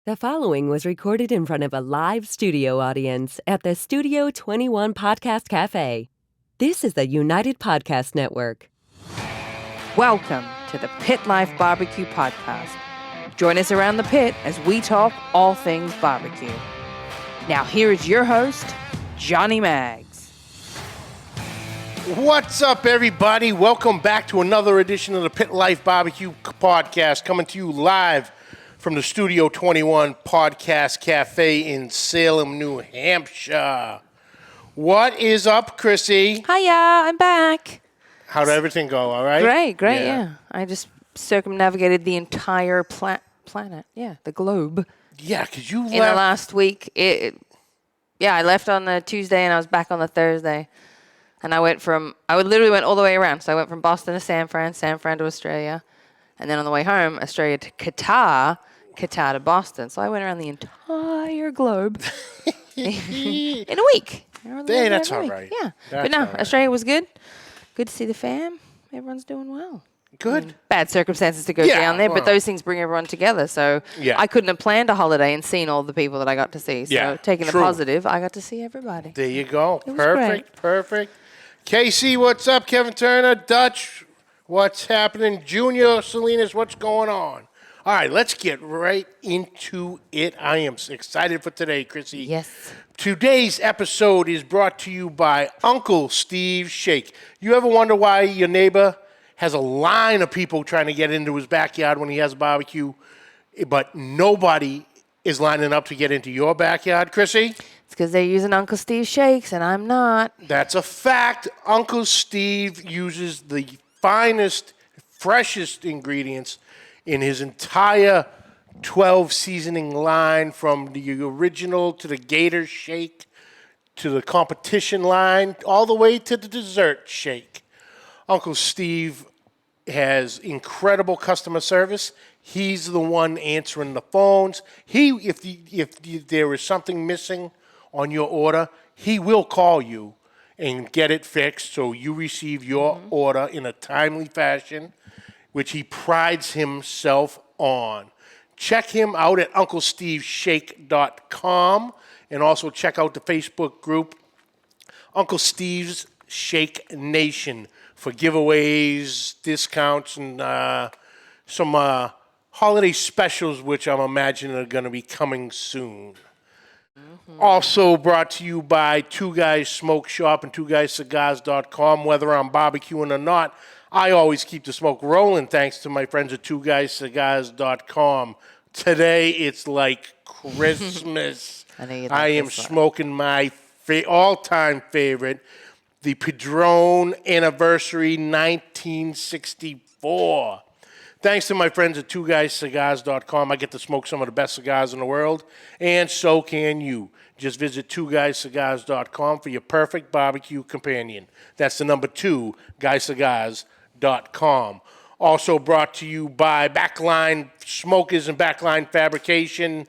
The following was recorded in front of a live studio audience at the Studio 21 Podcast Café. This is the United Podcast Network. Welcome to the Pit Life BBQ podcast. Join us around the pit as we talk all things barbecue. Now here is your host, Johnny Maggs. What's up, everybody? Welcome back to another edition of the Pit Life BBQ podcast, coming to you live from the Studio 21 Podcast Café in Salem, New Hampshire. What is up, Chrissy? Hiya, I'm back. How'd everything go? All right? Great, yeah. I just circumnavigated the entire planet, the globe. Yeah, because you left. In the last week, I left on the Tuesday and I was back on the Thursday. And I literally went all the way around. So I went from Boston to San Fran to Australia. And then on the way home, Australia to Qatar to Boston. So I went around the entire globe in a week. Hey, that's all right. Yeah. That's but no, all right. Australia was good. Good to see the fam. Everyone's doing well. Good. Bad circumstances to go down there, but those things bring everyone together. So I couldn't have planned a holiday and seen all the people that I got to see. So taking the positive, I got to see everybody. There you go. It was Perfect. Casey, what's up? Kevin Turner, Dutch, what's happening? Junior, Salinas, what's going on? All right, let's get right into it. I am excited for today, Chrissy. Yes. Today's episode is brought to you by Uncle Steve's Shake. You ever wonder why your neighbor has a line of people trying to get into his backyard when he has a barbecue, but nobody is lining up to get into your backyard, Chrissy? It's because they're using Uncle Steve's shakes and I'm not. That's a fact. Uncle Steve uses the finest, freshest ingredients in his entire 12 seasoning line, from the original to the Gator Shake to the competition line, all the way to the dessert shake. Uncle Steve has incredible customer service. He's the one answering the phones. If there is something missing on your order, he will call you and get it fixed so you receive your order in a timely fashion, which he prides himself on. Check him out at UncleSteveShake.com, and also check out the Facebook group, Uncle Steve's Shake Nation, for giveaways, discounts, and some holiday specials, which I'm imagining are going to be coming soon. Also brought to you by Two Guys Smoke Shop and TwoGuysCigars.com. Whether I'm barbecuing or not, I always keep the smoke rolling thanks to my friends at TwoGuysCigars.com. Today, it's like Christmas. I am smoking my all-time favorite, the Padron Anniversary 1964. Thanks to my friends at TwoGuysCigars.com, I get to smoke some of the best cigars in the world, and so can you. Just visit TwoGuysCigars.com for your perfect barbecue companion. That's the number 2, GuyCigars.com. Also brought to you by Backline Smokers and Backline Fabrication.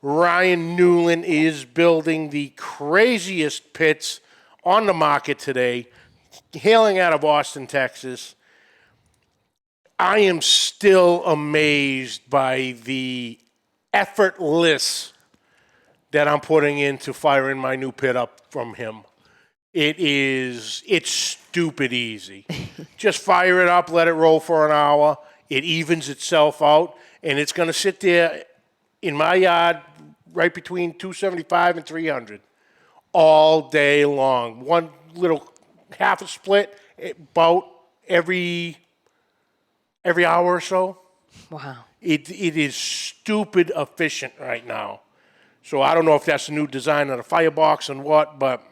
Ryan Newland is building the craziest pits on the market today, hailing out of Austin, Texas. I am still amazed by the effortless that I'm putting into firing my new pit up from him. It's stupid easy. Just fire it up, let it roll for an hour. It evens itself out, and it's going to sit there in my yard right between 275 and 300 all day long. One little half a split about every hour or so. Wow. It is stupid efficient right now. So I don't know if that's the new design of the firebox and what, but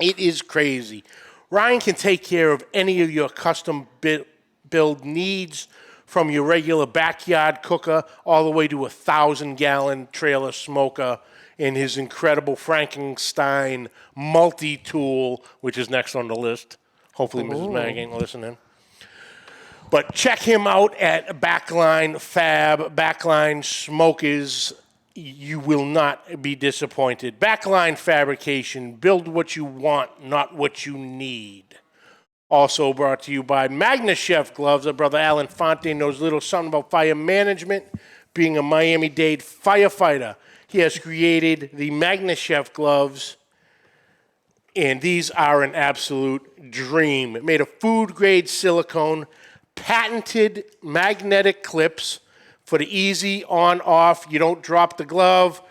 it is crazy. Ryan can take care of any of your custom build needs, from your regular backyard cooker all the way to a 1,000-gallon trailer smoker in his incredible Frankenstein multi-tool, which is next on the list. Hopefully Mrs. Mag ain't listening. But check him out at Backline Fab, Backline Smokers. You will not be disappointed. Backline Fabrication. Build what you want, not what you need. Also brought to you by Magna Chef Gloves. Our brother Alan Fonte knows a little something about fire management. being a Miami-Dade firefighter, he has created the MagnaChef gloves, and these are an absolute dream. Made of food-grade silicone, patented magnetic clips for the easy on-off. You don't drop the glove,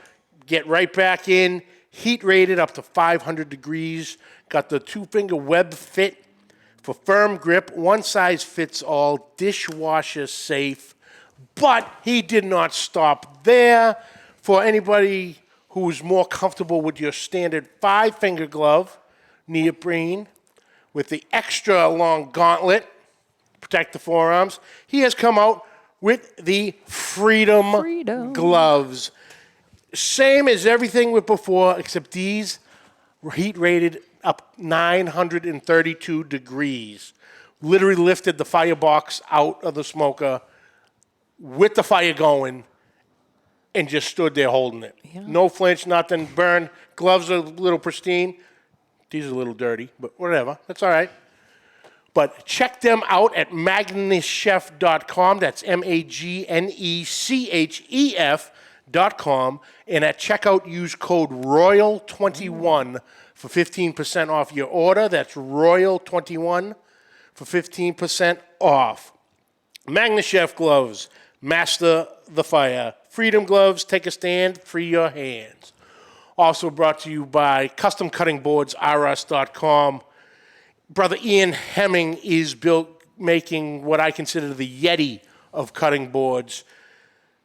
get right back in. Heat rated up to 500 degrees. Got the 2-finger web fit for firm grip. One size fits all, dishwasher safe. But he did not stop there. For anybody who's more comfortable with your standard 5-finger glove, neoprene, with the extra long gauntlet, protect the forearms, he has come out with the Freedom gloves. Same as everything with before, except these were heat rated up 932 degrees. Literally lifted the firebox out of the smoker with the fire going and just stood there holding it. Yeah. No flinch, nothing, burned. Gloves are a little pristine. These are a little dirty, but whatever. That's all right. But check them out at magnechef.com. That's MAGNECHEF.com. And at checkout, use code ROYAL21 for 15% off your order. That's ROYAL21 for 15% off. MagnaChef gloves, master the fire. Freedom gloves, take a stand, free your hands. Also brought to you by CustomCuttingBoardsRS.com. Brother Ian Hemming is making what I consider the Yeti of cutting boards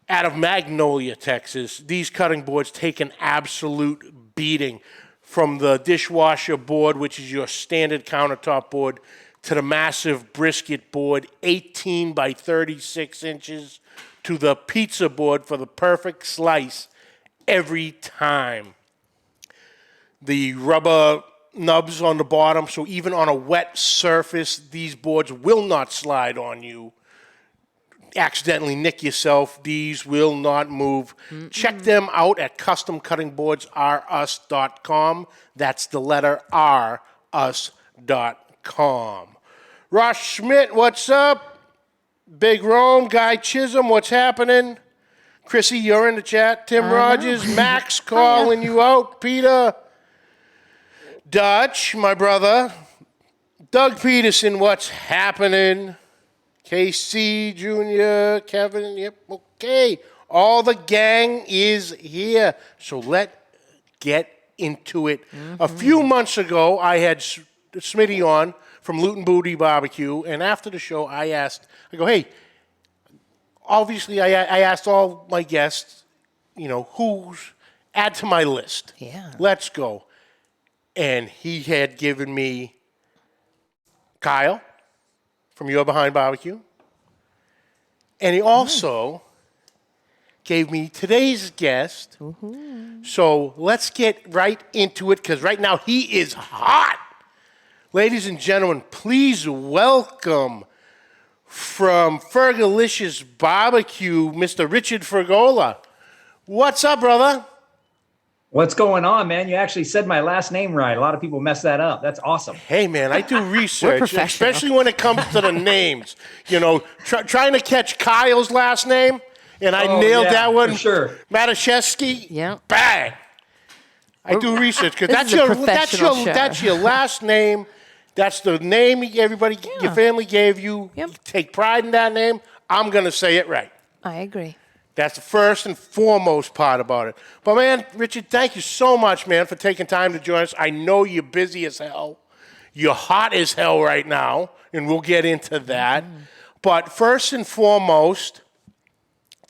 out of Magnolia, Texas. These cutting boards take an absolute beating, from the dishwasher board, which is your standard countertop board, to the massive brisket board, 18 by 36 inches, to the pizza board for the perfect slice every time. The rubber nubs on the bottom, so even on a wet surface, these boards will not slide on you. Accidentally nick yourself, these will not move. Check them out at CustomCuttingBoardsRUs.com. That's the letter R, us.com. Ross Schmidt, what's up? Big Rome, Guy Chisholm, what's happening? Chrissy, you're in the chat. Tim Rogers, Max calling you out. Peter, Dutch, my brother. Doug Peterson, what's happening? KC Jr., Kevin, yep, okay. All the gang is here. So let's get into it. A few months ago, I had Smitty on from Loot and Booty Barbecue, and after the show, I go, hey, obviously I asked all my guests, who's add to my list. Yeah. Let's go. And he had given me Kyle from Your Behind Barbecue. And he also gave me today's guest. So let's get right into it, because right now he is hot. Ladies and gentlemen, please welcome from Fergolicious BBQ, Mr. Richard Fergola. What's up, brother? What's going on, man? You actually said my last name right. A lot of people mess that up. That's awesome. Hey, man, I do research, especially when it comes to the names. Trying to catch Kyle's last name, and I nailed that one. For sure. Matashevsky, yeah. Bang. I do research, because that's your last name. That's the name everybody, your family gave you. Yep. You take pride in that name. I'm going to say it right. I agree. That's the first and foremost part about it. But, man, Richard, thank you so much, man, for taking time to join us. I know you're busy as hell. You're hot as hell right now, and we'll get into that. But first and foremost,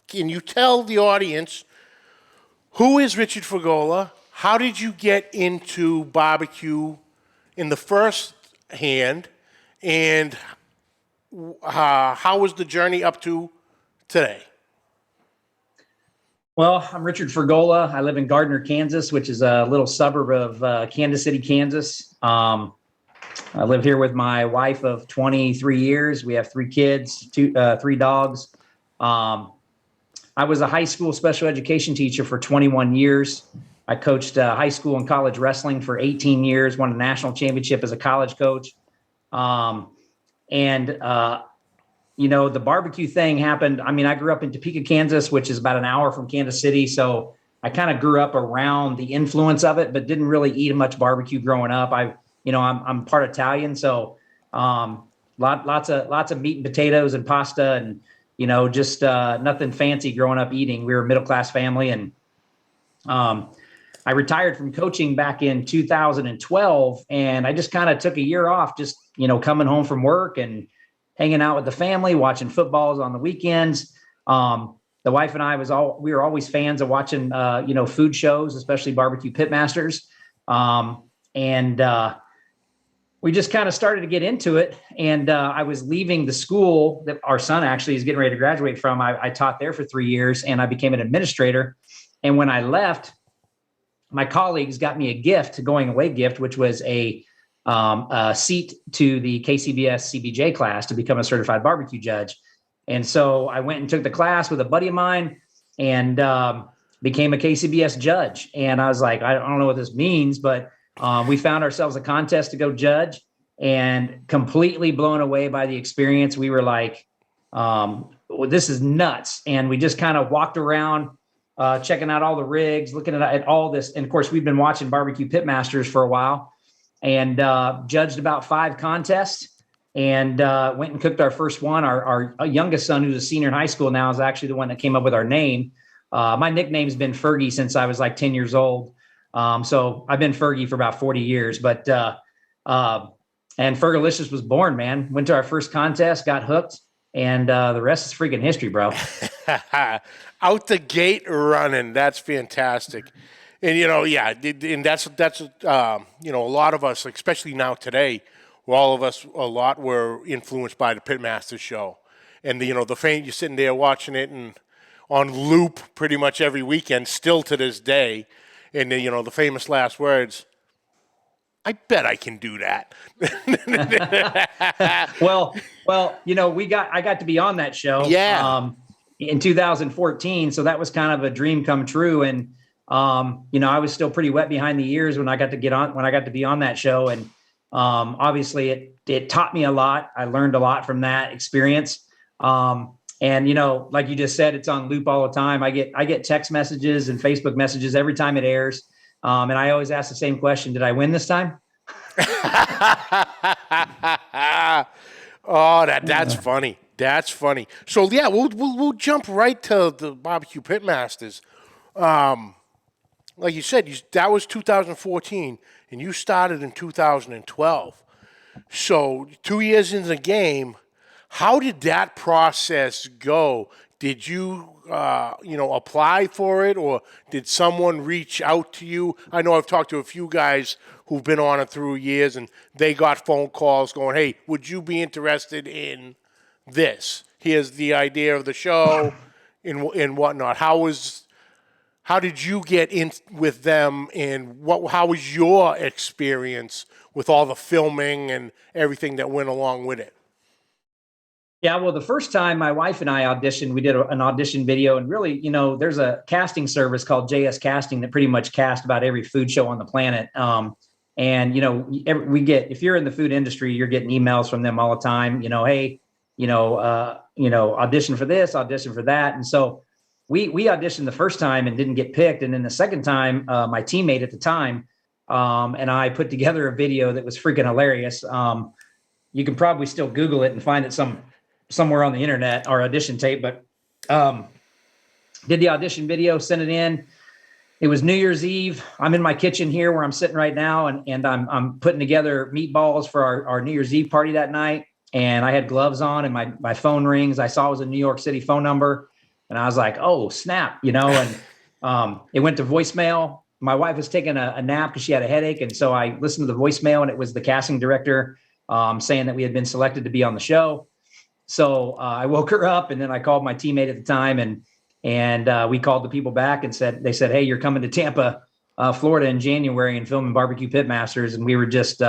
can you tell the audience, who is Richard Fergola? How did you get into barbecue in the first hand? And how was the journey up to today? Well, I'm Richard Fergola. I live in Gardner, Kansas, which is a little suburb of Kansas City, Kansas. I live here with my wife of 23 years. We have 3 kids, 3 dogs. I was a high school special education teacher for 21 years. I coached high school and college wrestling for 18 years, won a national championship as a college coach. the barbecue thing happened. I mean, I grew up in Topeka, Kansas, which is about an hour from Kansas City. So I kind of grew up around the influence of it, but didn't really eat much barbecue growing up. I'm part Italian. So lots of meat and potatoes and pasta and, just nothing fancy growing up eating. We were a middle-class family. And I retired from coaching back in 2012, and I just kind of took a year off, just, coming home from work and hanging out with the family, watching footballs on the weekends. The wife and I we were always fans of watching, food shows, especially BBQ Pitmasters. We just kind of started to get into it. And I was leaving the school that our son actually is getting ready to graduate from. I taught there for 3 years, and I became an administrator. And when I left, my colleagues got me a going away gift, which was a seat to the KCBS CBJ class to become a certified barbecue judge. And so I went and took the class with a buddy of mine and became a KCBS judge. And I was like, I don't know what this means, but we found ourselves a contest to go judge, and completely blown away by the experience. We were like, well, this is nuts. And we just kind of walked around, checking out all the rigs, looking at all this. And of course, we've been watching BBQ Pitmasters for a while, and judged about 5 contests, and went and cooked our first one. Our youngest son, who's a senior in high school now, is actually the one that came up with our name. My nickname's been Fergie since I was like 10 years old. So I've been Fergie for about 40 years, but and Fergolicious was born, man. Went to our first contest, got hooked, and the rest is freaking history, bro. Out the gate running. That's fantastic. And, and that's a lot of us, especially now today, all of us, a lot were influenced by the Pitmaster show. And, the fame, you're sitting there watching it and on loop pretty much every weekend, still to this day. And, the famous last words, I bet I can do that. Well, I got to be on that show. Yeah. In 2014. So that was kind of a dream come true. And, I was still pretty wet behind the ears when I got to be on that show. And, obviously it taught me a lot. I learned a lot from that experience. And, like you just said, it's on loop all the time. I get text messages and Facebook messages every time it airs. And I always ask the same question. Did I win this time? Oh, that's funny. That's funny. So yeah, we'll jump right to the BBQ Pitmasters. Like you said, that was 2014, and you started in 2012. So 2 years into the game, how did that process go? Did you, apply for it, or did someone reach out to you? I know I've talked to a few guys who've been on it through years, and they got phone calls going, hey, would you be interested in this? Here's the idea of the show and whatnot. How did you get in with them, and how was your experience with all the filming and everything that went along with it? Yeah, well, the first time my wife and I auditioned, we did an audition video, and really, there's a casting service called JS Casting that pretty much cast about every food show on the planet. And, if you're in the food industry, you're getting emails from them all the time, hey, audition for this, audition for that. And so we auditioned the first time and didn't get picked. And then the second time, my teammate at the time, and I put together a video that was freaking hilarious. You can probably still Google it and find it somewhere on the internet, our audition tape, but did the audition video, sent it in. It was New Year's Eve. I'm in my kitchen here where I'm sitting right now, and I'm putting together meatballs for our New Year's Eve party that night. And I had gloves on, and my phone rings. I saw it was a New York City phone number, and I was like, oh, snap, and it went to voicemail. My wife was taking a nap because she had a headache, and so I listened to the voicemail, and it was the casting director saying that we had been selected to be on the show. So I woke her up, and then I called my teammate at the time, and we called the people back and they said, hey, you're coming to Tampa, Florida in January and filming BBQ Pitmasters. And we were just,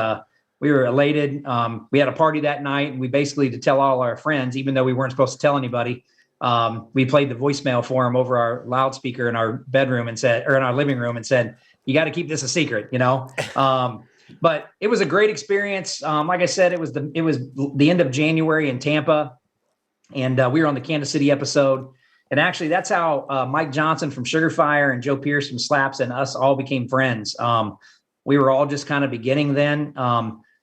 we were elated. We had a party that night, and we basically, to tell all our friends, even though we weren't supposed to tell anybody, we played the voicemail for them over our loudspeaker in our bedroom in our living room, and said, you got to keep this a secret, But it was a great experience. Like I said, it was the end of January in Tampa. and we were on the Kansas City episode. And actually, that's how Mike Johnson from Sugar Fire and Joe Pierce from Slaps and us all became friends. We were all just kind of beginning then.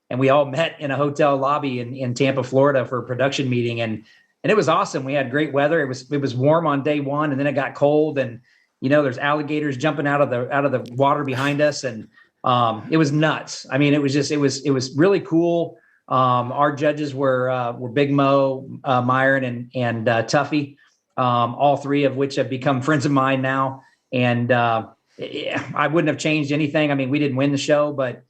And we all met in a hotel lobby in Tampa, Florida for a production meeting. And it was awesome. We had great weather. It was warm on day one, and then it got cold. And, there's alligators jumping out of the water behind us. And it was nuts. I mean, it was really cool. Our judges were Big Mo, Myron, and Tuffy, all three of which have become friends of mine now. And I wouldn't have changed anything. I mean, we didn't win the show, but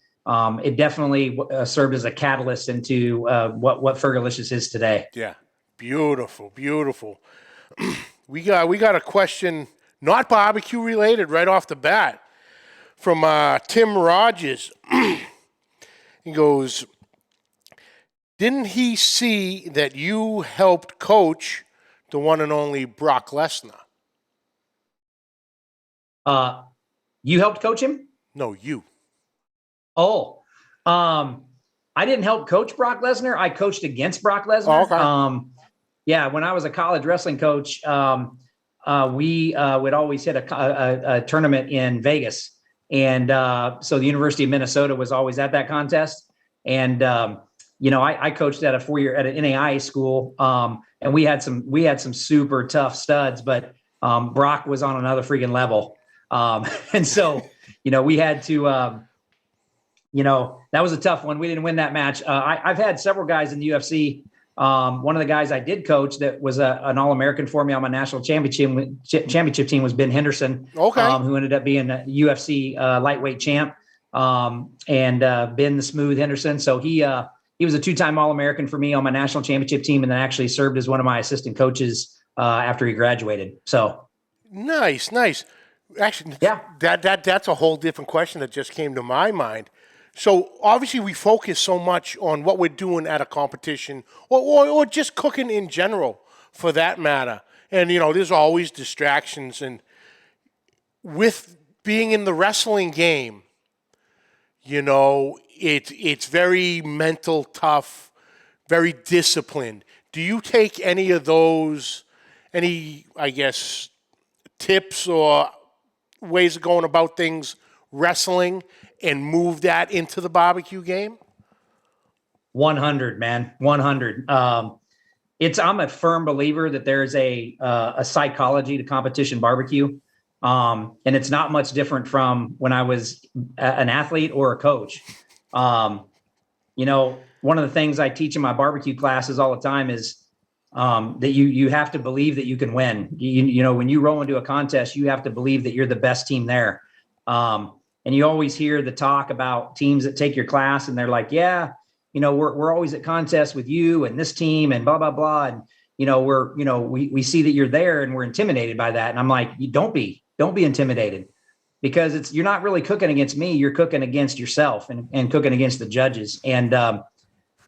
it definitely served as a catalyst into what Fergolicious is today. Yeah, beautiful, beautiful. We got a question, not barbecue related, right off the bat, from Tim Rogers. He goes, didn't he see that you helped coach the one and only Brock Lesnar? You helped coach him? No, you. Oh, I didn't help coach Brock Lesnar. I coached against Brock Lesnar. Oh, okay. Yeah, when I was a college wrestling coach, we would always hit a tournament in Vegas. And so the University of Minnesota was always at that contest. And, I coached at at an NAIA school. And we had some super tough studs, but Brock was on another freaking level. And so, we had to, that was a tough one. We didn't win that match. I've had several guys in the UFC. One of the guys I did coach that was an All-American for me on my national championship team was Ben Henderson, who ended up being a UFC lightweight champ, and Ben the Smooth Henderson. So he was a 2-time All-American for me on my national championship team, and then actually served as one of my assistant coaches after he graduated. So nice. Actually, yeah, that's a whole different question that just came to my mind. So obviously we focus so much on what we're doing at a competition or just cooking in general for that matter. And, there's always distractions. And with being in the wrestling game, it's very mental, tough, very disciplined. Do you take any of those, I guess, tips or ways of going about things wrestling and move that into the barbecue game? 100, man, 100. I'm a firm believer that there's a psychology to competition barbecue. And it's not much different from when I was an athlete or a coach. One of the things I teach in my barbecue classes all the time is that you have to believe that you can win. When you roll into a contest, you have to believe that you're the best team there. And you always hear the talk about teams that take your class and they're like, yeah, we're always at contests with you and this team and blah, blah, blah. And, we see that you're there and we're intimidated by that. And I'm like, don't be intimidated, because you're not really cooking against me. You're cooking against yourself and cooking against the judges. And,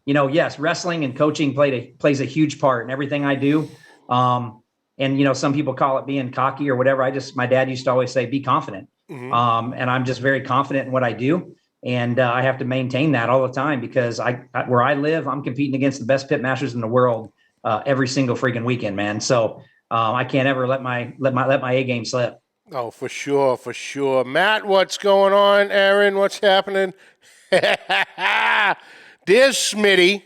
yes, wrestling and coaching plays a huge part in everything I do. And, some people call it being cocky or whatever. My dad used to always say, be confident. Mm-hmm. And I'm just very confident in what I do. And I have to maintain that all the time, because where I live, I'm competing against the best pit masters in the world every single freaking weekend, man. So I can't ever let my A game slip. Oh, for sure. Matt, what's going on? Aaron, what's happening? There's Smitty.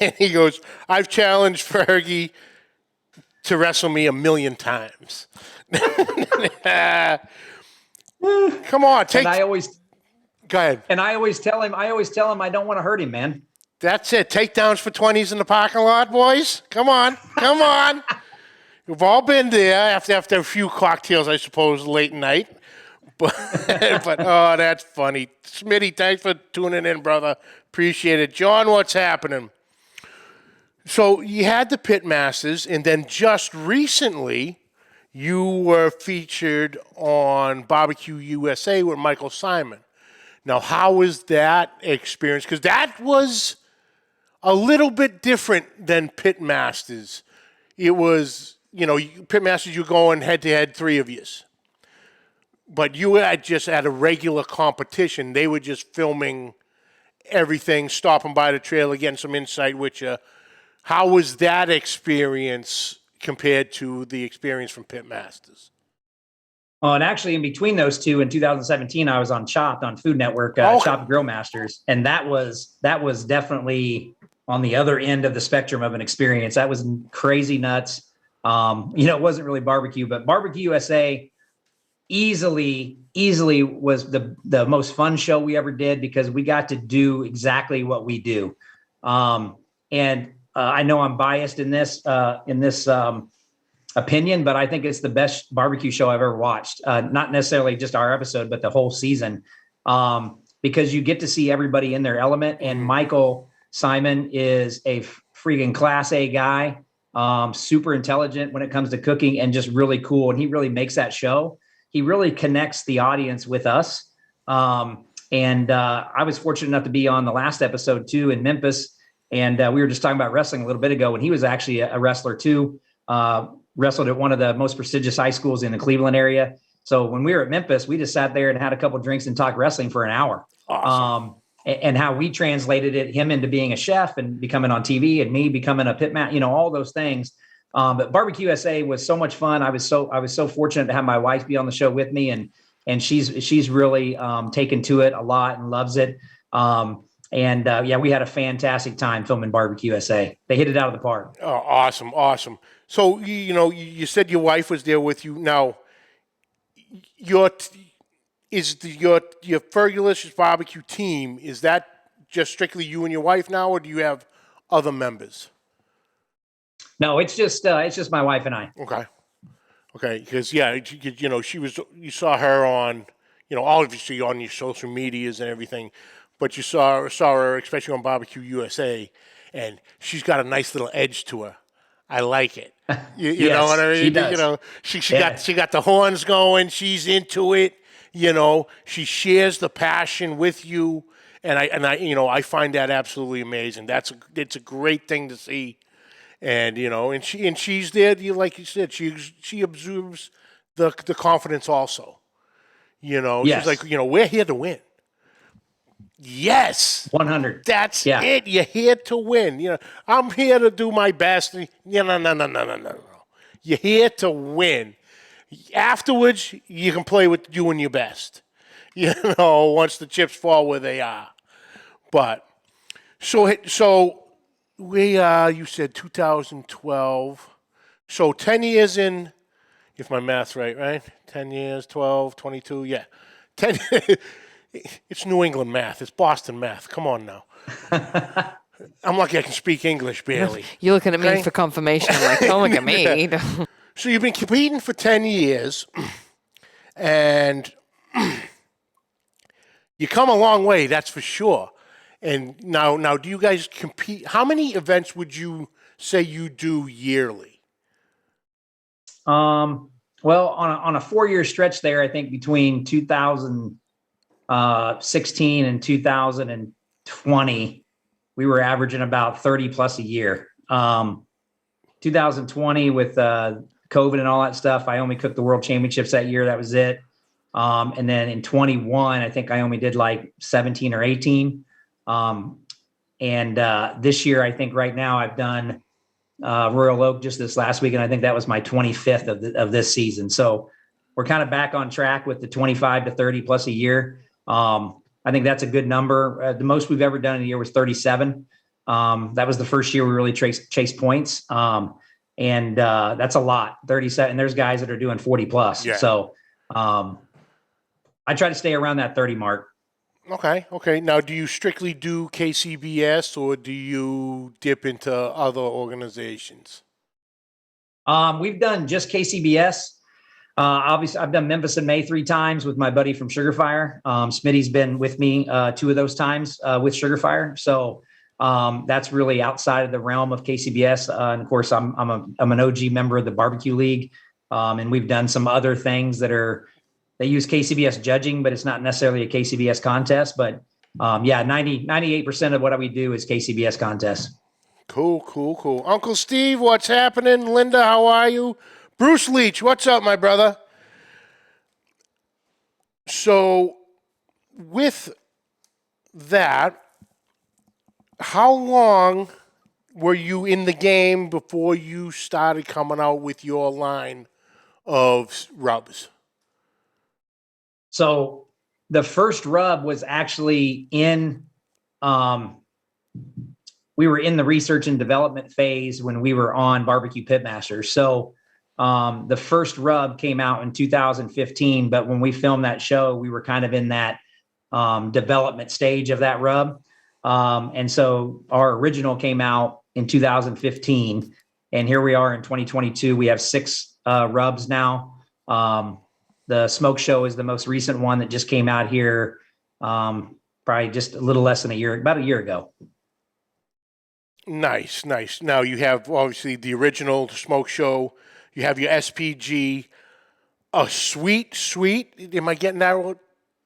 And he goes, I've challenged Fergie to wrestle me 1,000,000 times. Come on, go ahead. And I always tell him I don't want to hurt him, man. That's it. Takedowns for 20s in the parking lot, boys. Come on. We've all been there after a few cocktails, I suppose, late night. But oh, that's funny. Smitty, thanks for tuning in, brother. Appreciate it. John, what's happening? So you had the Pit Masters, and then just recently you were featured on Barbecue USA with Michael Simon. Now, how was that experience? Because that was a little bit different than Pit Masters. It was, Pit Masters, you're going head-to-head, 3 of you. But you were just at a regular competition. They were just filming everything, stopping by the trailer, getting some insight with you. How was that experience compared to the experience from Pitmasters? Oh, and actually, in between those two, in 2017, I was on Chopped on Food Network, Okay. Chopped Grill Masters, and that was definitely on the other end of the spectrum of an experience. That was crazy nuts. It wasn't really barbecue, but Barbecue USA easily was the most fun show we ever did because we got to do exactly what we do. And I know I'm biased in this opinion, but I think it's the best barbecue show I've ever watched. Not necessarily just our episode, but the whole season, because you get to see everybody in their element. And Michael Simon is a freaking class A guy, super intelligent when it comes to cooking and just really cool. And he really makes that show. He really connects the audience with us. And I was fortunate enough to be on the last episode too in Memphis. And we were just talking about wrestling a little bit ago, and he was actually a wrestler too. Wrestled at one of the most prestigious high schools in the Cleveland area. So when we were at Memphis, we just sat there and had a couple of drinks and talked wrestling for an hour. Awesome. And how we translated him into being a chef and becoming on TV, and me becoming a pitman, all those things. But Barbecue USA was so much fun. I was so fortunate to have my wife be on the show with me, and she's really taken to it a lot and loves it. We had a fantastic time filming Barbecue USA. They hit it out of the park. Oh, awesome. So, you said your wife was there with you. Now, your Fergolicious BBQ team, is that just strictly you and your wife now, or do you have other members? No, it's just my wife and I. Okay. Because, you saw her on, obviously on your social medias and everything, but you saw her, especially on Barbecue USA, and she's got a nice little edge to her. I like it. You Yes, know what I mean? she does. She got the horns going. She's into it. She shares the passion with you, and I find that absolutely amazing. It's a great thing to see, and she's there. Like you said, she observes the confidence also. Yes. She's like, we're here to win. Yes. 100. That's Yeah. it. You're here to win. I'm here to do my best. No. You're here to win. Afterwards, you can play with doing your best. Once the chips fall where they are. But so we you said 2012. So 10 years in, if my math's right? 10 years, 12, 22, yeah. 10 It's New England math. It's Boston math. Come on now. I'm lucky I can speak English barely. You're looking at me for confirmation. I'm like, don't look at me. So you've been competing for 10 years, and you come a long way, that's for sure. And now, do you guys compete? How many events would you say you do yearly? Well, on a 4-year stretch there, I think between 2016 and 2020, we were averaging about 30 plus a year. 2020 with COVID and all that stuff, I only cooked the World Championships that year. That was it. And then in 21, I think I only did like 17 or 18. This year, I think right now I've done Royal Oak just this last week, and I think that was my 25th of this season. So we're kind of back on track with the 25 to 30 plus a year. I think that's a good number. The most we've ever done in a year was 37. That was the first year we really chased points. That's a lot, 37. And there's guys that are doing 40 plus. Yeah. So I try to stay around that 30 mark. Okay. Now, do you strictly do KCBS, or do you dip into other organizations? We've done just KCBS. Obviously, I've done Memphis in May 3 times with my buddy from Sugar Fire. Smitty's been with me 2 of those times with Sugar Fire. So that's really outside of the realm of KCBS. And of course, I'm an OG member of the Barbecue League, and we've done some other things they use KCBS judging, but it's not necessarily a KCBS contest. But 98% of what we do is KCBS contests. Cool. Uncle Steve, what's happening? Linda, how are you? Bruce Leach, what's up, my brother? So, with that, how long were you in the game before you started coming out with your line of rubs? So the first rub was actually we were in the research and development phase when we were on BBQ Pitmaster. So the first rub came out in 2015, but when we filmed that show, we were kind of in that development stage of that rub. And so our original came out in 2015, and here we are in 2022. We have 6 rubs now. The Smoke Show is the most recent one that just came out here, probably just a little less than about a year ago. Nice. Now you have obviously the original Smoke Show. You have your SPG, a sweet. Am I getting that?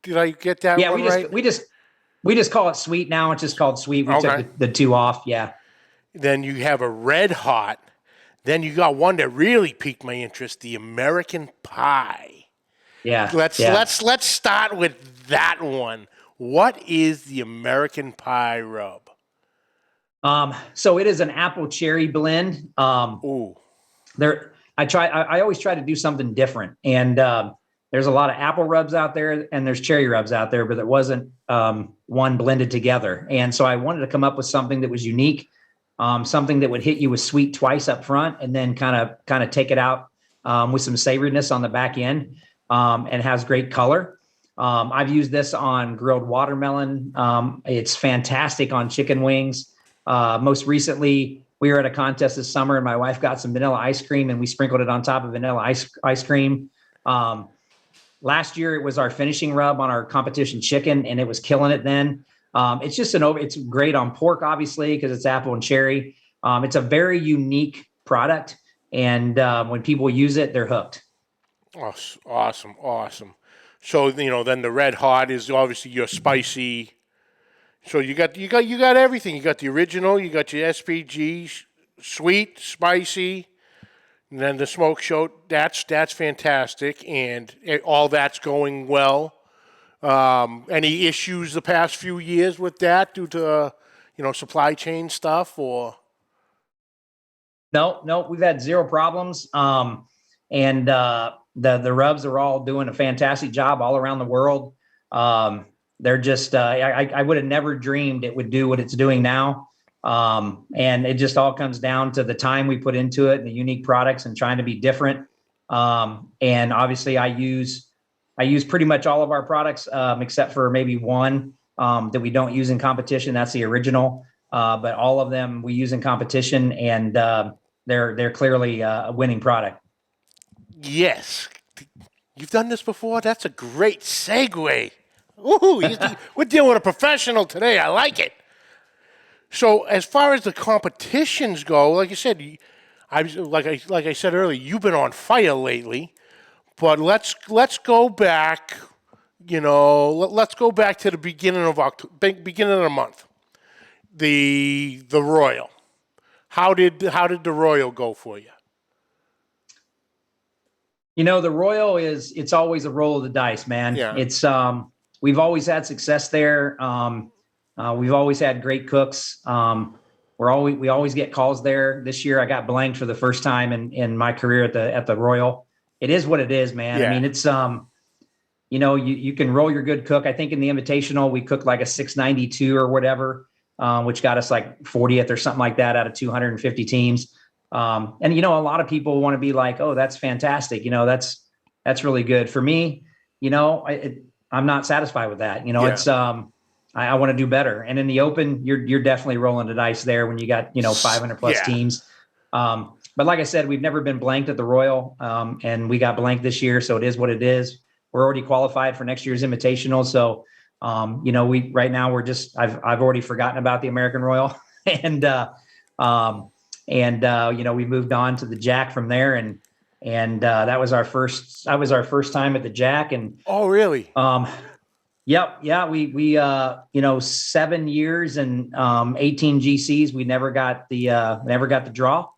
Did I get that? Yeah, one right? we just call it sweet now. It's just called sweet. We took the 2 off. Yeah. Then you have a red hot. Then you got one that really piqued my interest: the American Pie. Yeah. Let's start with that one. What is the American Pie rub? So it is an apple cherry blend. Ooh. I always try to do something different. And there's a lot of apple rubs out there and there's cherry rubs out there, but there wasn't one blended together. And so I wanted to come up with something that was unique, something that would hit you with sweet twice up front and then kind of take it out with some savoriness on the back end, and has great color. I've used this on grilled watermelon. It's fantastic on chicken wings. Most recently, we were at a contest this summer and my wife got some vanilla ice cream and we sprinkled it on top of vanilla ice cream. Last year, it was our finishing rub on our competition chicken and it was killing it then. It's just it's great on pork, obviously, because it's apple and cherry. It's a very unique product. And when people use it, they're hooked. Awesome. So, then the red hot is obviously your spicy. So you got everything. You got the original, you got your SPG, sweet, spicy, and then the Smoke Show. That's fantastic, and all that's going well. Any issues the past few years with that due to supply chain stuff or? No, we've had 0 problems. And the rubs are all doing a fantastic job all around the world. They're just, I would have never dreamed it would do what it's doing now. And it just all comes down to the time we put into it and the unique products and trying to be different. And obviously I use pretty much all of our products, except for maybe one, that we don't use in competition. That's the original. But all of them we use in competition, and they're clearly a winning product. Yes. You've done this before? That's a great segue. Ooh, we're dealing with a professional today. I like it. So as far as the competitions go, like you said, like I said earlier, you've been on fire lately. But let's go back. Let's go back to the beginning of beginning of the month. The Royal. How did the Royal go for you? The Royal it's always a roll of the dice, man. Yeah. It's we've always had success there. We've always had great cooks. We always get calls there. This year I got blanked for the first time in my career at the Royal. It is what it is, man. Yeah. I mean, it's you can roll your good cook. I think in the Invitational we cooked like a 692 or whatever, which got us like 40th or something like that out of 250 teams. And a lot of people want to be like, oh, that's fantastic. That's really good. For me, I'm not satisfied with that. Yeah. It's I want to do better. And in the Open, you're definitely rolling the dice there when you got 500 plus teams. But like I said, we've never been blanked at the Royal, and we got blanked this year, so it is what it is. We're already qualified for next year's Invitational, so we right now we're just I've already forgotten about the American Royal, and we moved on to the Jack from there, and that was our first time at the Jack. And oh, really? Yep. Yeah. We 7 years and 18 GCs. We never got the draw.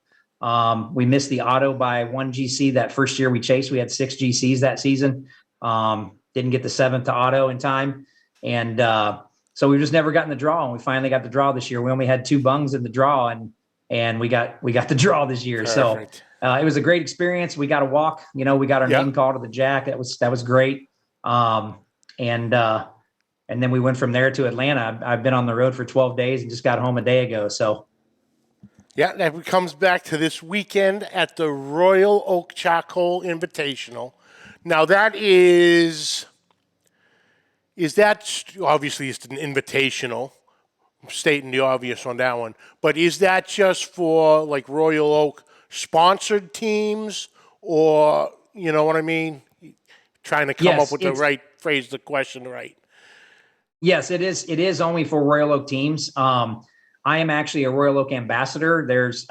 We missed the auto by 1 GC that first year we chased. We had 6 GCs that season. Didn't get the 7th to auto in time. And so we just never gotten the draw. And we finally got the draw this year. We only had 2 bungs in the draw. And and we got the draw this year. Perfect. So it was a great experience. We got to walk. We got our name called to the jack. That was great. And then we went from there to Atlanta. I've been on the road for 12 days and just got home a day ago. So. Yeah, that comes back to this weekend at the Royal Oak Charcoal Invitational. Now that is that obviously it's an invitational, stating the obvious on that one, but is that just for like Royal Oak sponsored teams, or you know what I mean? Trying to come up with the right phrase, the question right. Yes, it is. It is only for Royal Oak teams. I am actually a Royal Oak ambassador. There's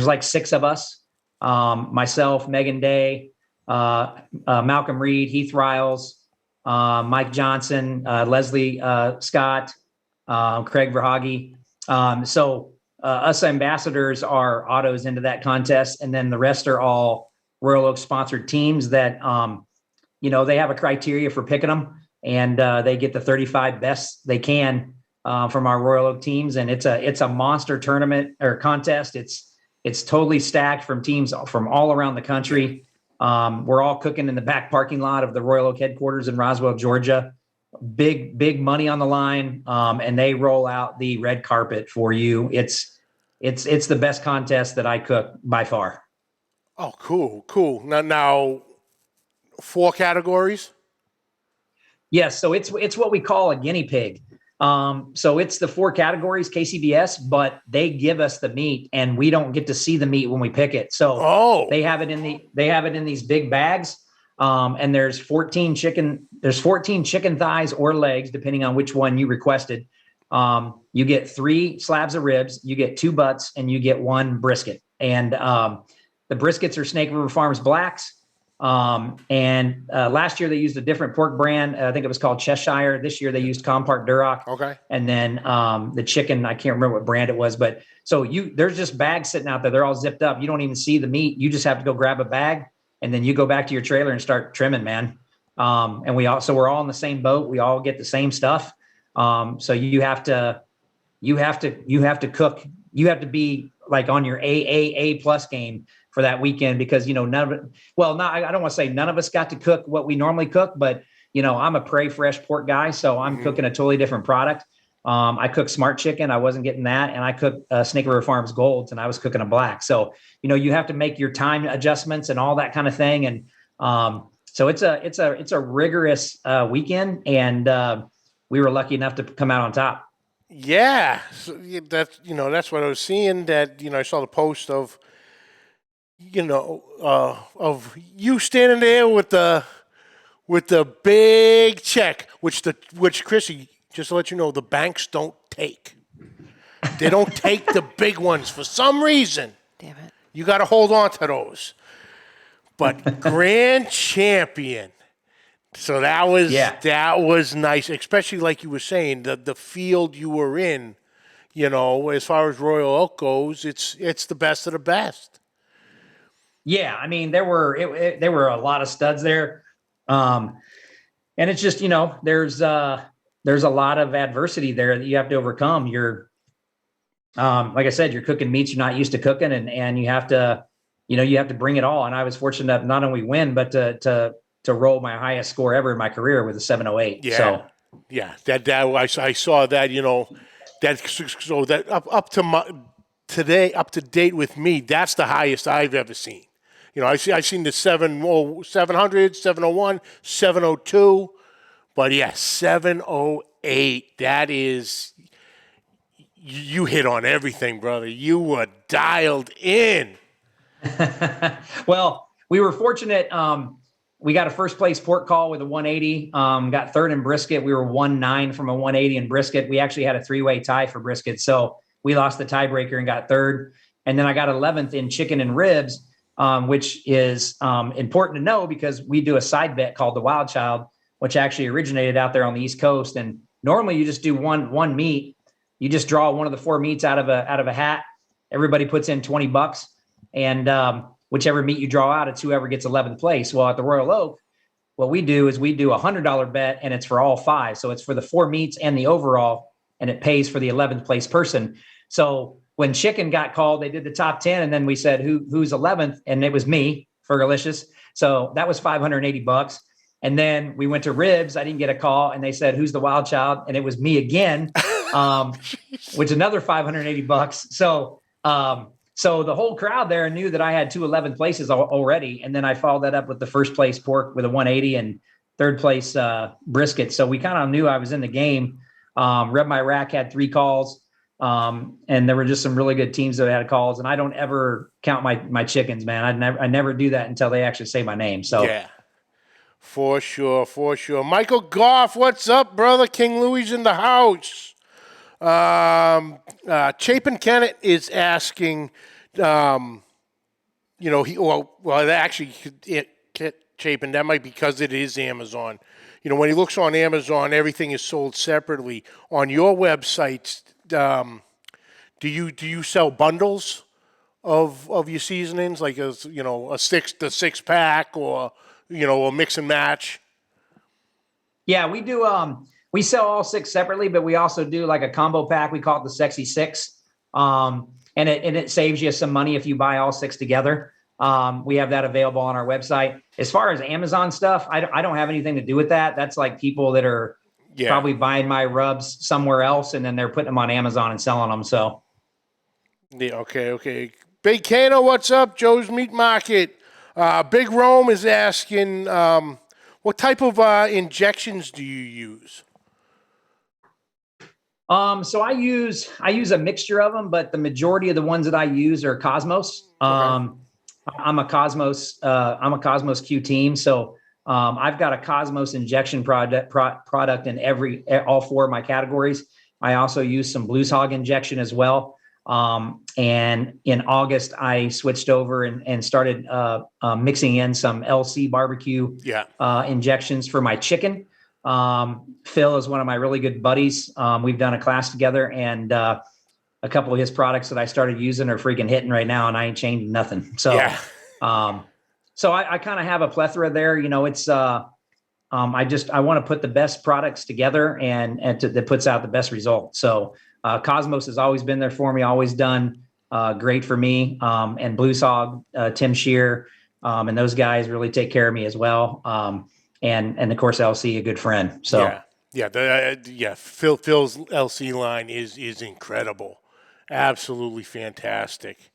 like 6 of us. Myself, Megan Day, Malcolm Reed, Heath Riles, Mike Johnson, Leslie Scott, Craig Verhaage. So us ambassadors are autos into that contest, and then the rest are all Royal Oak sponsored teams that they have a criteria for picking them, and they get the 35 best they can from our Royal Oak teams, and it's a monster tournament or contest. It's totally stacked from teams from all around the country. We're all cooking in the back parking lot of the Royal Oak headquarters in Roswell, Georgia. Big money on the line, and they roll out the red carpet for you. It's the best contest that I cook by far. Oh, cool. Now 4 categories. Yes, so it's what we call a guinea pig. So it's the 4 categories, KCBS, but they give us the meat and we don't get to see the meat when we pick it. So they have it in these big bags. And there's 14 chicken thighs or legs, depending on which one you requested. You get 3 slabs of ribs, you get 2 butts, and you get 1 brisket. And the briskets are Snake River Farms Blacks. Last year they used a different pork brand. I think it was called Cheshire. This year they used Compark Duroc. Okay. And then the chicken, I can't remember what brand it was, but so there's just bags sitting out there. They're all zipped up. You don't even see the meat. You just have to go grab a bag, and then you go back to your trailer and start trimming, man. And we're all in the same boat. We all get the same stuff. So you have to cook. You have to be like on your A plus game for that weekend, because, I don't want to say none of us got to cook what we normally cook, but I'm a prairie fresh pork guy. So I'm cooking a totally different product. I cook smart chicken. I wasn't getting that. And I cooked Snake River Farms Golds, and I was cooking a black. So, you have to make your time adjustments and all that kind of thing. And so it's a rigorous weekend, and we were lucky enough to come out on top. Yeah, so that's what I was seeing. That I saw the post of of you standing there with the big check, which Chrissy, just to let you know, the banks don't take. They don't take the big ones for some reason. Damn it! You got to hold on to those. But grand champion. So that was nice, especially like you were saying, the field you were in. As far as Royal Oak goes, it's the best of the best. Yeah, I mean, there were a lot of studs there, and it's just there's a lot of adversity there that you have to overcome. You're, like I said, you're cooking meats you're not used to cooking, and you have to bring it all. And I was fortunate enough not only win, but to roll my highest score ever in my career with a 708. Yeah, so yeah, that I saw that. That up to date with me. That's the highest I've ever seen. I've seen the 700, 701, 702, but yeah, 708. That is, you hit on everything, brother. You were dialed in. Well, we were fortunate. We got a first place pork call with a 180. Got third in brisket. We were 1-9 from a 180 in brisket. We actually had a 3-way tie for brisket, so we lost the tiebreaker and got third. And then I got 11th in chicken and ribs. Which is important to know, because we do a side bet called the Wild Child, which actually originated out there on the East Coast. And normally you just do one meat. You just draw one of the 4 meats out of a hat. Everybody puts in $20, and whichever meat you draw out, it's whoever gets 11th place. Well, at the Royal Oak, what we do is we do a $100 bet, and it's for all 5. So it's for the 4 meats and the overall, and it pays for the 11th place person. So when chicken got called, they did the top 10, and then we said who's 11th, and it was me, Fergolicious. So that was $580. And then we went to ribs. I didn't get a call, and they said who's the wild child, and it was me again, which another $580. So the whole crowd there knew that I had 2 11th places already, and then I followed that up with the first place pork with a 180 and third place brisket. So we kind of knew I was in the game. Reb My Rack had 3 calls. And there were just some really good teams that had calls, and I don't ever count my chickens, man. I never do that until they actually say my name. So yeah, for sure. Michael Goff, what's up, brother? King Louis in the house. Chapin Kennett is asking, Chapin, that might be because it is Amazon. When he looks on Amazon, everything is sold separately. On your website, do you sell bundles of your seasonings, like a 6 pack or a mix and match? Yeah, we do. We sell all 6 separately, but we also do like a combo pack. We call it the Sexy 6. And it saves you some money if you buy all 6 together. We have that available on our website. As far as Amazon stuff, I don't have anything to do with that. That's like people that are probably buying my rubs somewhere else, and then they're putting them on Amazon and selling them. So, yeah, okay. Big Kano, what's up? Joe's Meat Market. Big Rome is asking, what type of injections do you use? So I use a mixture of them, but the majority of the ones that I use are Cosmos. Okay. I'm a Cosmos Q team. So, I've got a Cosmos injection product in all 4 of my categories. I also use some Blues Hog injection as well. And in August, I switched over and started mixing in some LC barbecue injections for my chicken. Phil is one of my really good buddies. We've done a class together, and a couple of his products that I started using are freaking hitting right now, and I ain't changing nothing. So, so I kind of have a plethora there. It's I want to put the best products together and that puts out the best result. So Cosmos has always been there for me, always done great for me. And Blues Hog, Tim Shear, and those guys really take care of me as well. And of course LC, a good friend. So Phil's LC line is incredible, absolutely fantastic.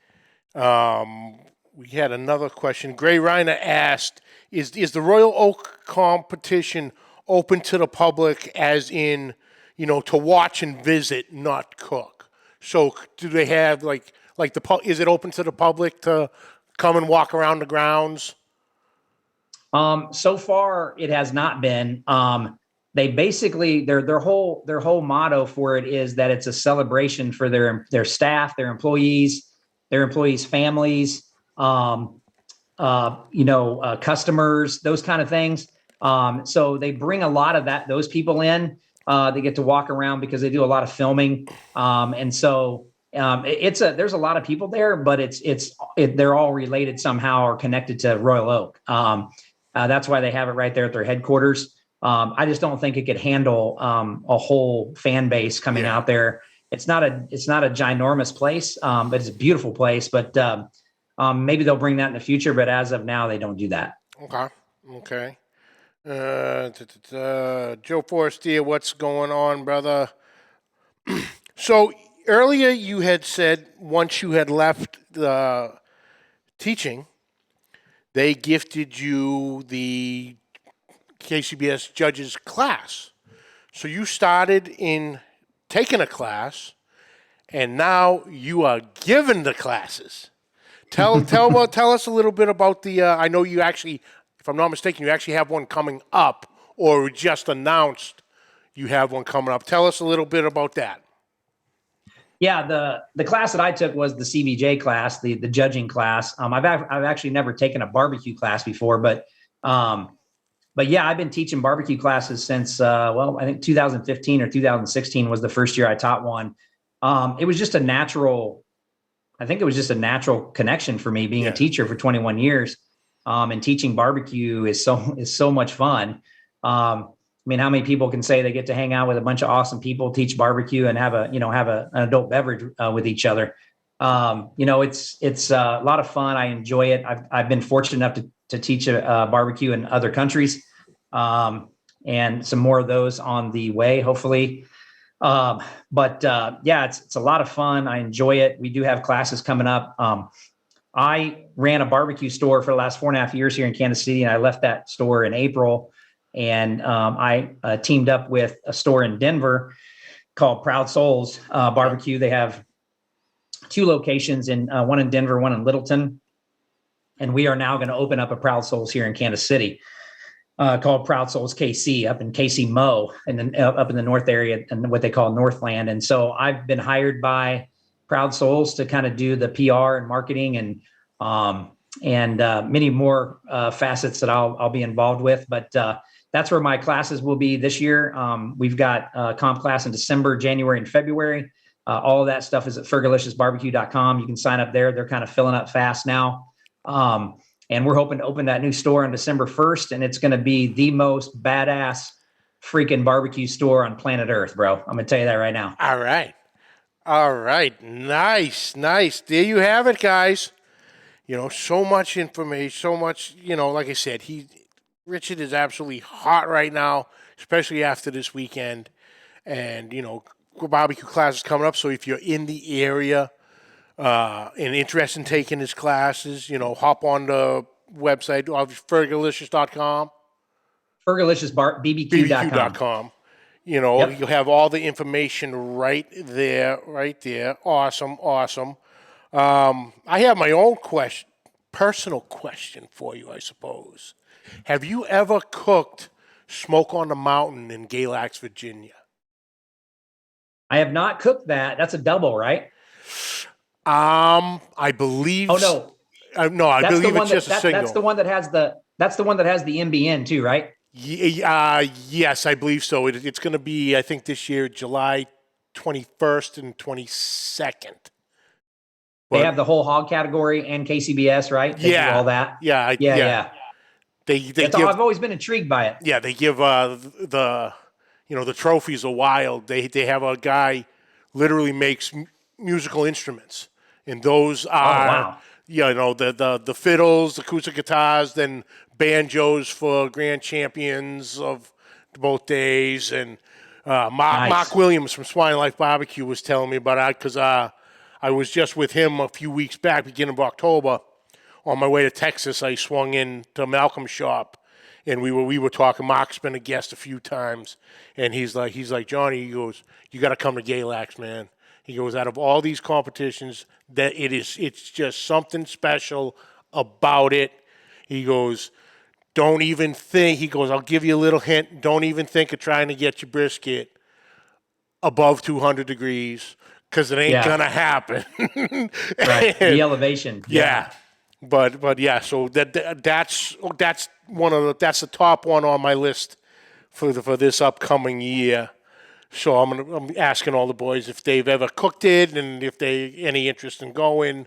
We had another question. Gray Reiner asked, is the Royal Oak competition open to the public, as in, to watch and visit, not cook? So do they have is it open to the public to come and walk around the grounds? So far it has not been. They basically, their whole motto for it is that it's a celebration for their staff, their employees' families, customers, those kind of things. So they bring a lot of those people in. They get to walk around because they do a lot of filming. And so there's a lot of people there, but they're all related somehow or connected to Royal Oak. That's why they have it right there at their headquarters. I just don't think it could handle a whole fan base coming out there. It's not a ginormous place, but it's a beautiful place. But maybe they'll bring that in the future. But as of now, they don't do that. Okay. Joe Forestier, what's going on, brother? So earlier you had said once you had left the teaching, they gifted you the KCBS judges class. So you started in taking a class, and now you are given the classes. Tell us a little bit about the. I know you actually, if I'm not mistaken, you actually have one coming up, or just announced you have one coming up. Tell us a little bit about that. Yeah, the class that I took was the CBJ class, the judging class. I've actually never taken a barbecue class before, but yeah, I've been teaching barbecue classes since I think 2015 or 2016 was the first year I taught one. It was just a natural connection for me being a teacher for 21 years. And teaching barbecue is so much fun. I mean, how many people can say they get to hang out with a bunch of awesome people, teach barbecue, and have an adult beverage with each other? It's a lot of fun. I enjoy it. I've been fortunate enough to teach a barbecue in other countries, and some more of those on the way, hopefully. It's a lot of fun. I enjoy it. We do have classes coming up. I ran a barbecue store for the last 4.5 years here in Kansas City, and I left that store in April. And I teamed up with a store in Denver called Proud Souls Barbecue. They have 2 locations, one in Denver, one in Littleton. And we are now going to open up a Proud Souls here in Kansas City called Proud Souls KC up in KC Mo, and then up in the north area and what they call Northland. And so I've been hired by Proud Souls to kind of do the PR and marketing and many more facets that I'll be involved with. But that's where my classes will be this year. We've got a comp class in December, January, and February. All of that stuff is at fergolicious.bbq.com. You can sign up there. They're kind of filling up fast now. And we're hoping to open that new store on December 1st. And it's going to be the most badass freaking barbecue store on planet Earth, bro. I'm going to tell you that right now. All right. Nice. There you have it, guys. So much information, so much, like I said, Richard is absolutely hot right now, especially after this weekend. And, barbecue classes coming up. So if you're in the area and interested in taking his classes, hop on the website of fergolicious.com. Fergolicious.bbq.com. Yep. You'll have all the information right there. Awesome. I have my own personal question for you, I suppose. Have you ever cooked Smoke on the Mountain in Galax, Virginia? I have not cooked that. That's a double, right? I believe. Oh no, no, I believe it's just a single. That's the one that has the MBN too, right? Yes, I believe so. It's going to be, I think, this year, July 21st and 22nd. They have the whole hog category and KCBS, right? They do all that. Yeah. I've always been intrigued by it. Yeah, they give the trophies are wild. They have a guy literally makes musical instruments, and those are the fiddles, the acoustic guitars, then banjos for grand champions of both days. And Mark Williams from Swine Life BBQ was telling me about that because I was just with him a few weeks back, beginning of October. On my way to Texas, I swung in to Malcolm's shop, and we were talking. Mark's been a guest a few times, and he's like, Johnny, he goes, you got to come to Galax, man. He goes, out of all these competitions, it's just something special about it. He goes, don't even think. He goes, I'll give you a little hint. Don't even think of trying to get your brisket above 200 degrees because it ain't gonna happen. Right, the elevation. Yeah. But yeah, so that's the top one on my list for this upcoming year. So I'm asking all the boys if they've ever cooked it and if they any interest in going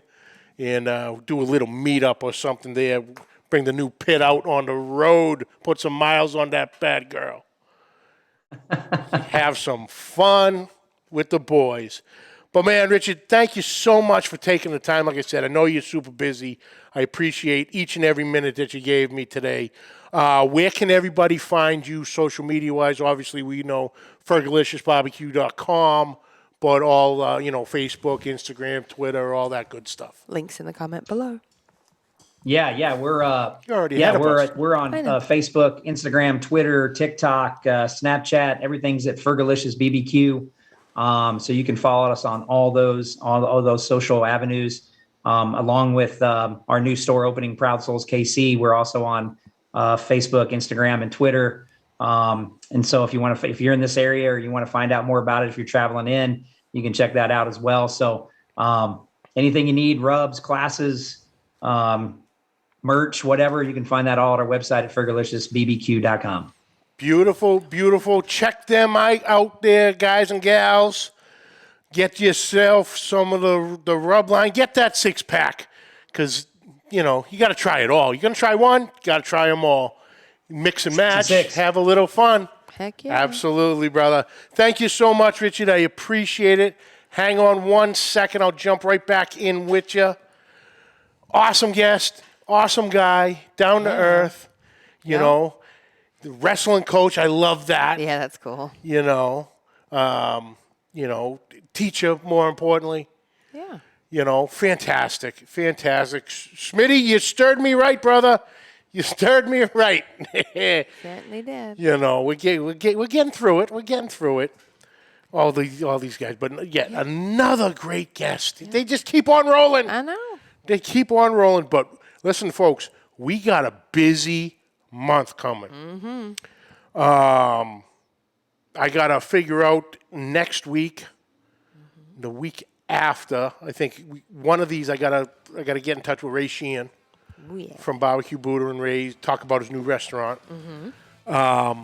and do a little meetup or something there. Bring the new pit out on the road, put some miles on that bad girl. Have some fun with the boys. But, man, Richard, thank you so much for taking the time. Like I said, I know you're super busy. I appreciate each and every minute that you gave me today. Where can everybody find you social media-wise? Obviously, we know fergoliciousbarbecue.com, but all, Facebook, Instagram, Twitter, all that good stuff. Links in the comment below. Yeah, we're we're on Facebook, Instagram, Twitter, TikTok, Snapchat. Everything's at Fergolicious BBQ. So you can follow us on all those social avenues, along with our new store opening, Proud Souls KC. We're also on Facebook, Instagram, and Twitter. And so if you're in this area or you want to find out more about it, if you're traveling in, you can check that out as well. So anything you need, rubs, classes, merch, whatever, you can find that all at our website at fergoliciousbbq.com. Beautiful. Check them out there, guys and gals. Get yourself some of the rub line. Get that 6-pack because, you got to try it all. You're going to try one, you got to try them all. Mix and match, have a little fun. Heck yeah. Absolutely, brother. Thank you so much, Richard. I appreciate it. Hang on 1 second. I'll jump right back in with you. Awesome guest, awesome guy, down to earth, you know. The wrestling coach, I love that. Yeah, that's cool. You know, teacher, more importantly. Yeah. You know, fantastic. Smitty, you stirred me right, brother. You stirred me right. Certainly did. You know, we're getting through it. All these guys, but yet another great guest. They just keep on rolling. I know. They keep on rolling. But listen, folks, we got a busy month coming. Mm-hmm. I gotta figure out next week, the week after. I think one of these I gotta get in touch with Ray Sheehan from Barbecue Buddha and Ray, talk about his new restaurant. Mm-hmm.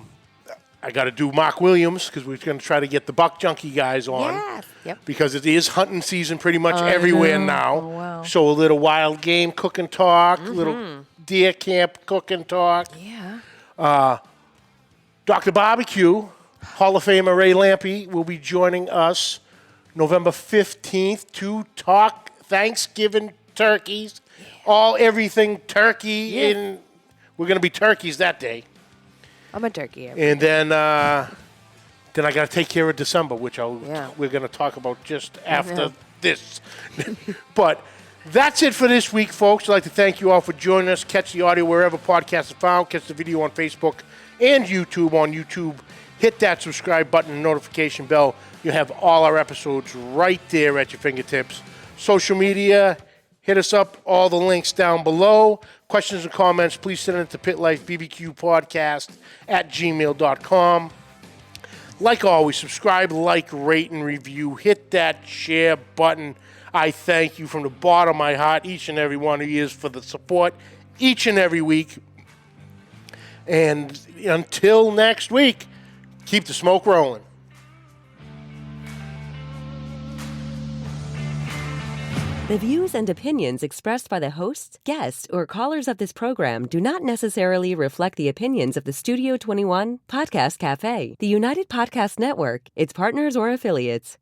I got to do Mark Williams because we're going to try to get the Buck Junkie guys on. Yes. Yep. Because it is hunting season pretty much everywhere now. Oh, wow. So a little wild game cooking talk, little deer camp cooking talk. Yeah. Dr. Barbecue, Hall of Famer Ray Lampe will be joining us November 15th to talk Thanksgiving turkeys, everything turkey. And we're going to be turkeys that day. I'm a turkey. And then I got to take care of December, which we're going to talk about just after this. But that's it for this week, folks. I'd like to thank you all for joining us. Catch the audio wherever podcasts are found. Catch the video on Facebook and YouTube. On YouTube, hit that subscribe button and notification bell. You'll have all our episodes right there at your fingertips. Social media, hit us up. All the links down below. Questions and comments, please send it to Pit Life BBQ Podcast at gmail.com. Like always, subscribe, like, rate, and review. Hit that share button. I thank you from the bottom of my heart, each and every one of you, for the support each and every week. And until next week, keep the smoke rolling. The views and opinions expressed by the hosts, guests, or callers of this program do not necessarily reflect the opinions of the Studio 21 Podcast Café, the United Podcast Network, its partners, or affiliates.